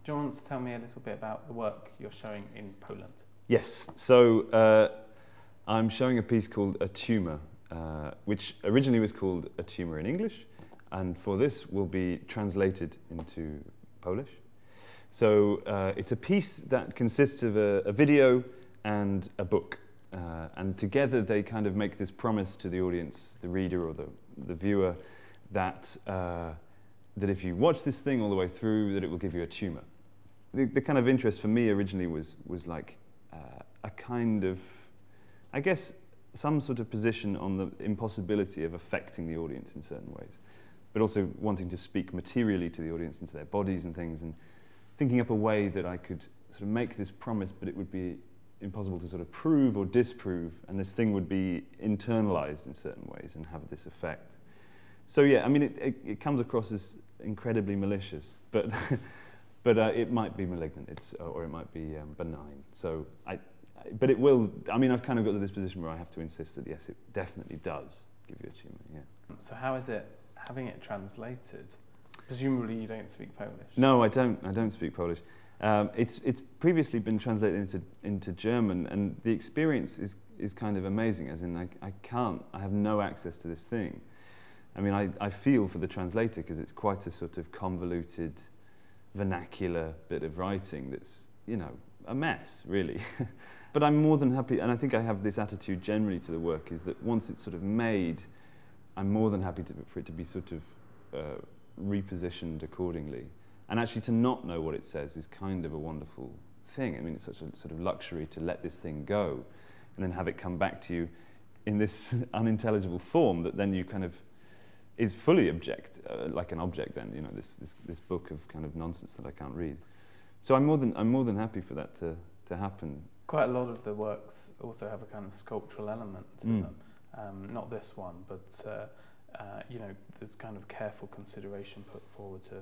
Do you want to tell me a little bit about the work you're showing in Poland? Yes, so I'm showing a piece called A Tumour, which originally was called A Tumour in English, and for this will be translated into Polish. So it's a piece that consists of a video and a book, and together they kind of make this promise to the audience, the reader or the viewer, that that if you watch this thing all the way through, that it will give you a tumour. The kind of interest for me originally was like a kind of, I guess, some sort of position on the impossibility of affecting the audience in certain ways, but also wanting to speak materially to the audience and to their bodies and things, and thinking up a way that I could sort of make this promise, but it would be impossible to sort of prove or disprove, and this thing would be internalized in certain ways and have this effect. So yeah, I mean, it comes across as incredibly malicious, but but it might be malignant, or it might be benign. So but it will. I mean, I've kind of got to this position where I have to insist that yes, it definitely does give you a tumour. Yeah. So how is it having it translated? Presumably you don't speak Polish. No, I don't. I don't speak Polish. It's previously been translated into German, and the experience is kind of amazing. As in, I have no access to this thing. I mean, I feel for the translator because it's quite a sort of convoluted, vernacular bit of writing that's, you know, a mess, really. But I'm more than happy, and I think I have this attitude generally to the work, is that once it's sort of made, I'm more than happy for it to be sort of repositioned accordingly. And actually to not know what it says is kind of a wonderful thing. I mean, it's such a sort of luxury to let this thing go and then have it come back to you in this unintelligible form that then you kind of is fully like an object then, you know, this book of kind of nonsense that I can't read. So I'm more than happy for that to happen. Quite a lot of the works also have a kind of sculptural element to them. Not this one, but you know, there's kind of careful consideration put forward to,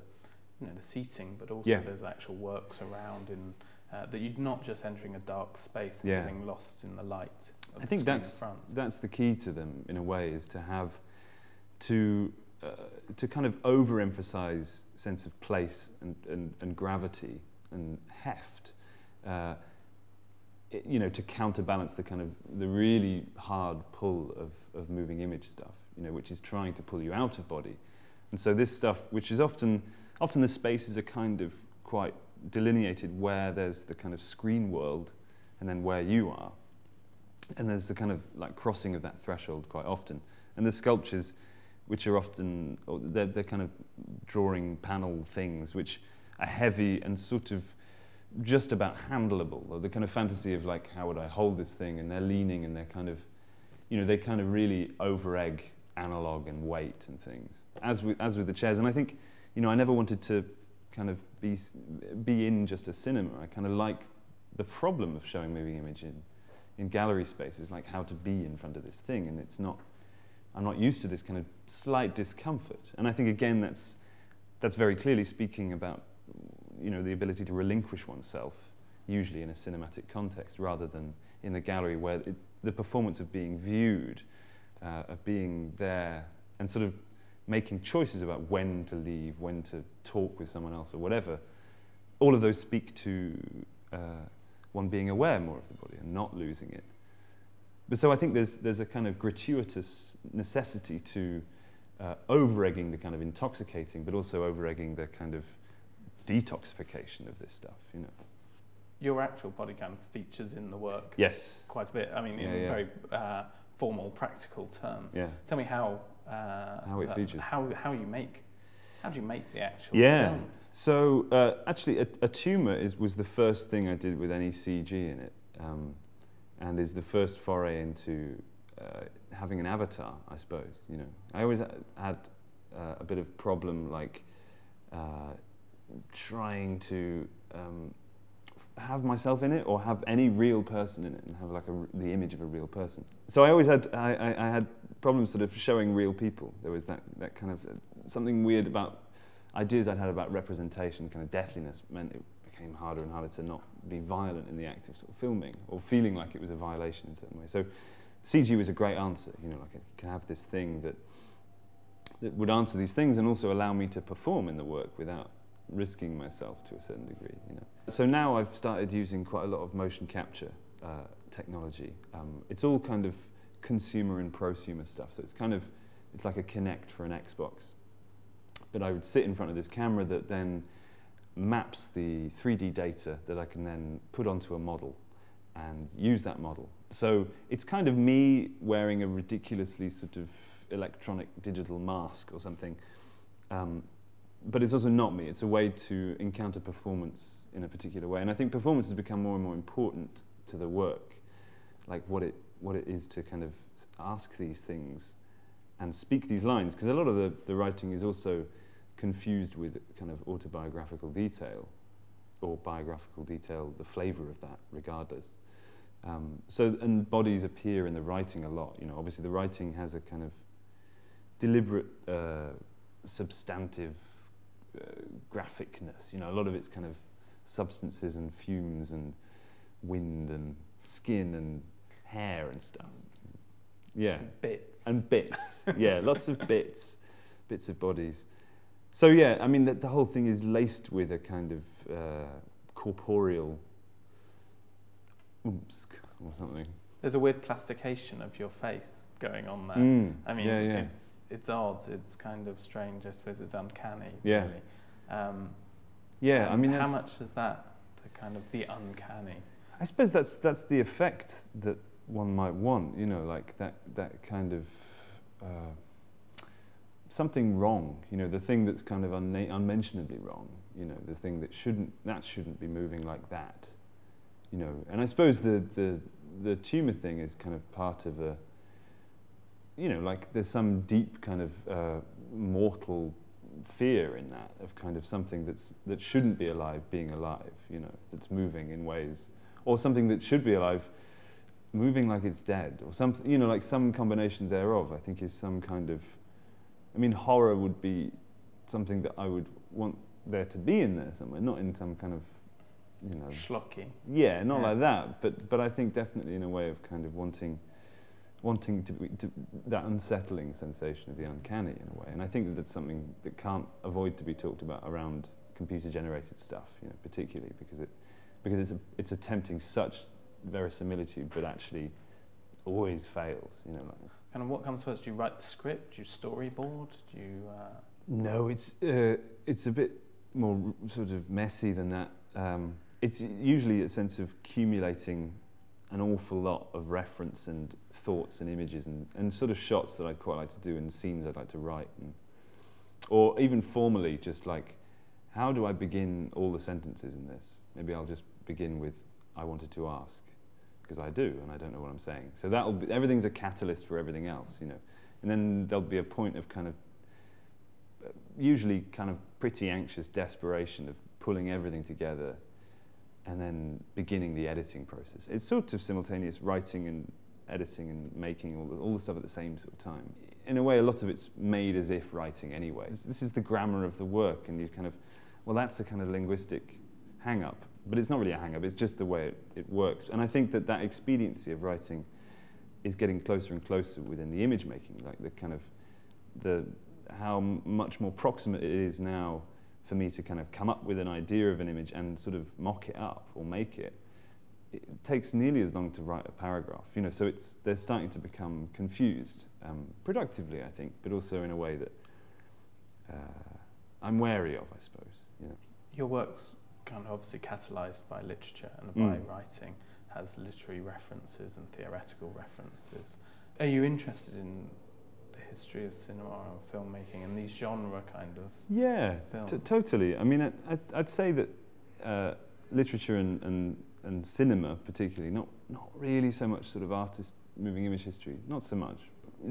you know, the seating, but also there's actual works around in that you're not just entering a dark space and getting lost in the light. I think that's the key to them in a way, is to have to kind of overemphasize sense of place and gravity and heft. You know, to counterbalance the kind of the really hard pull of moving image stuff, you know, which is trying to pull you out of body. And so this stuff, which is often the spaces are kind of quite delineated, where there's the kind of screen world and then where you are. And there's the kind of like crossing of that threshold quite often. And the sculptures, which are often, they're kind of drawing panel things, which are heavy and sort of just about handleable, or the kind of fantasy of like, how would I hold this thing? And they're leaning and they're kind of, you know, they kind of really over-egg analog and weight and things, as with the chairs. And I think, you know, I never wanted to kind of be in just a cinema. I kind of like the problem of showing moving image in gallery spaces, like how to be in front of this thing, and it's not, I'm not used to this kind of slight discomfort. And I think again that's very clearly speaking about, you know, the ability to relinquish oneself, usually in a cinematic context, rather than in the gallery, where the performance of being viewed, of being there, and sort of making choices about when to leave, when to talk with someone else, or whatever. All of those speak to one being aware more of the body and not losing it. But so I think there's a kind of gratuitous necessity to over-egging the kind of intoxicating, but also over-egging the kind of detoxification of this stuff, you know. Your actual body kind of features in the work. Yes. Quite a bit. I mean, in very formal, practical terms. Yeah. Tell me how it features. How do you make the actual films? So actually, a tumour was the first thing I did with any CG in it, and is the first foray into having an avatar, I suppose. You know, I always had a bit of problem, like trying to have myself in it, or have any real person in it, and have like the image of a real person. So I always had I had problems sort of showing real people. There was that kind of something weird about ideas I'd had about representation, kind of deathliness, meant it became harder and harder to not be violent in the act of sort of filming, or feeling like it was a violation in certain ways. So CG was a great answer, you know, like it can have this thing that would answer these things and also allow me to perform in the work without risking myself to a certain degree, you know. So now I've started using quite a lot of motion capture technology. It's all kind of consumer and prosumer stuff, so it's like a Kinect for an Xbox. But I would sit in front of this camera that then maps the 3D data that I can then put onto a model and use that model. So it's kind of me wearing a ridiculously sort of electronic digital mask or something. But it's also not me. It's a way to encounter performance in a particular way. And I think performance has become more and more important to the work, like what it is to kind of ask these things and speak these lines. Because a lot of the writing is also confused with kind of autobiographical detail, or biographical detail, the flavour of that, regardless. And bodies appear in the writing a lot. You know, obviously the writing has a kind of deliberate, substantive graphicness. You know, a lot of it's kind of substances and fumes and wind and skin and hair and stuff. Yeah. And bits. And bits. Yeah, lots of bits of bodies. So yeah, I mean, the whole thing is laced with a kind of corporeal oomsk or something. There's a weird plastication of your face going on there. I mean, yeah. it's odd. It's kind of strange. I suppose it's uncanny. Yeah. Really. Yeah. I mean, how much is that the uncanny? I suppose that's the effect that one might want. You know, like that kind of something wrong. You know, the thing that's kind of unmentionably wrong. You know, the thing that shouldn't be moving like that. You know, and I suppose the tumour thing is kind of part of a, you know, like there's some deep kind of mortal fear in that, of kind of something that shouldn't be alive being alive, you know, that's moving in ways, or something that should be alive moving like it's dead, or something, you know, like some combination thereof, I think is some kind of, I mean, horror would be something that I would want there to be in there somewhere, not in some kind of, you know, schlocky. Yeah, not like that, but I think definitely in a way of kind of wanting to that unsettling sensation of the uncanny in a way. And I think that that's something that can't avoid to be talked about around computer-generated stuff, you know, particularly because it's attempting such verisimilitude, but actually always fails, you know. Like. Kind of what comes first? Do you write the script? Do you storyboard? Do you? No, it's a bit more sort of messy than that. It's usually a sense of accumulating an awful lot of reference and thoughts and images and sort of shots that I'd quite like to do and scenes I'd like to write. Or even formally, just like, how do I begin all the sentences in this? Maybe I'll just begin with, I wanted to ask, because I do, and I don't know what I'm saying. So everything's a catalyst for everything else, you know. And then there'll be a point of kind of, usually kind of pretty anxious desperation of pulling everything together and then beginning the editing process. It's sort of simultaneous writing and editing and making all the stuff at the same sort of time. In a way, a lot of it's made as if writing anyway. This is the grammar of the work, and you kind of, well, that's a kind of linguistic hang-up. But it's not really a hang-up, it's just the way it works. And I think that expediency of writing is getting closer and closer within the image making, like the kind of, how much more proximate it is now for me to kind of come up with an idea of an image and sort of mock it up or make it. It takes nearly as long to write a paragraph, you know, so they're starting to become confused, productively, I think, but also in a way that I'm wary of, I suppose, you know. Your work's kind of obviously catalysed by literature and by writing, has literary references and theoretical references. Are you interested in the history of cinema and filmmaking and these genre kind of films? Totally. I mean, I'd say that literature and cinema particularly, not really so much sort of artist moving image history, not so much.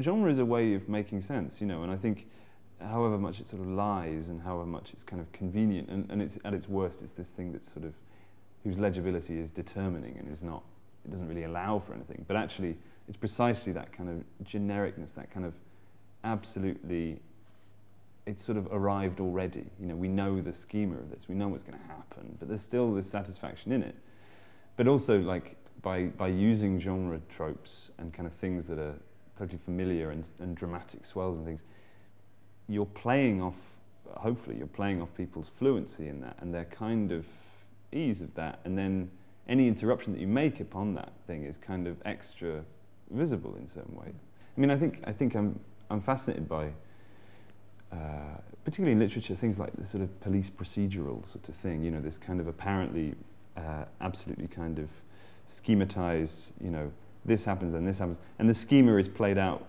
Genre is a way of making sense, you know, and I think however much it sort of lies and however much it's kind of convenient, and it's at its worst, it's this thing that's sort of, whose legibility is determining and it doesn't really allow for anything, but actually it's precisely that kind of genericness, that kind of absolutely, it's sort of arrived already, you know, we know the schema of this, we know what's going to happen, but there's still this satisfaction in it. But also, like, by using genre tropes and kind of things that are totally familiar and dramatic swells and things, you're playing off hopefully you're playing off people's fluency in that and their kind of ease of that, and then any interruption that you make upon that thing is kind of extra visible in certain ways. I mean, I think I'm fascinated by, particularly in literature, things like this sort of police procedural sort of thing, you know, this kind of apparently absolutely kind of schematized, you know, this happens and this happens, and the schema is played out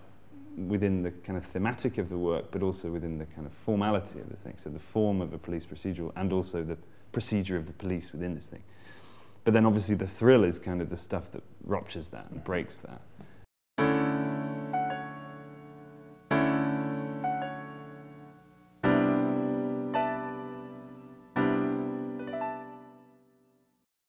within the kind of thematic of the work, but also within the kind of formality of the thing, so the form of a police procedural and also the procedure of the police within this thing. But then obviously the thrill is kind of the stuff that ruptures that and breaks that.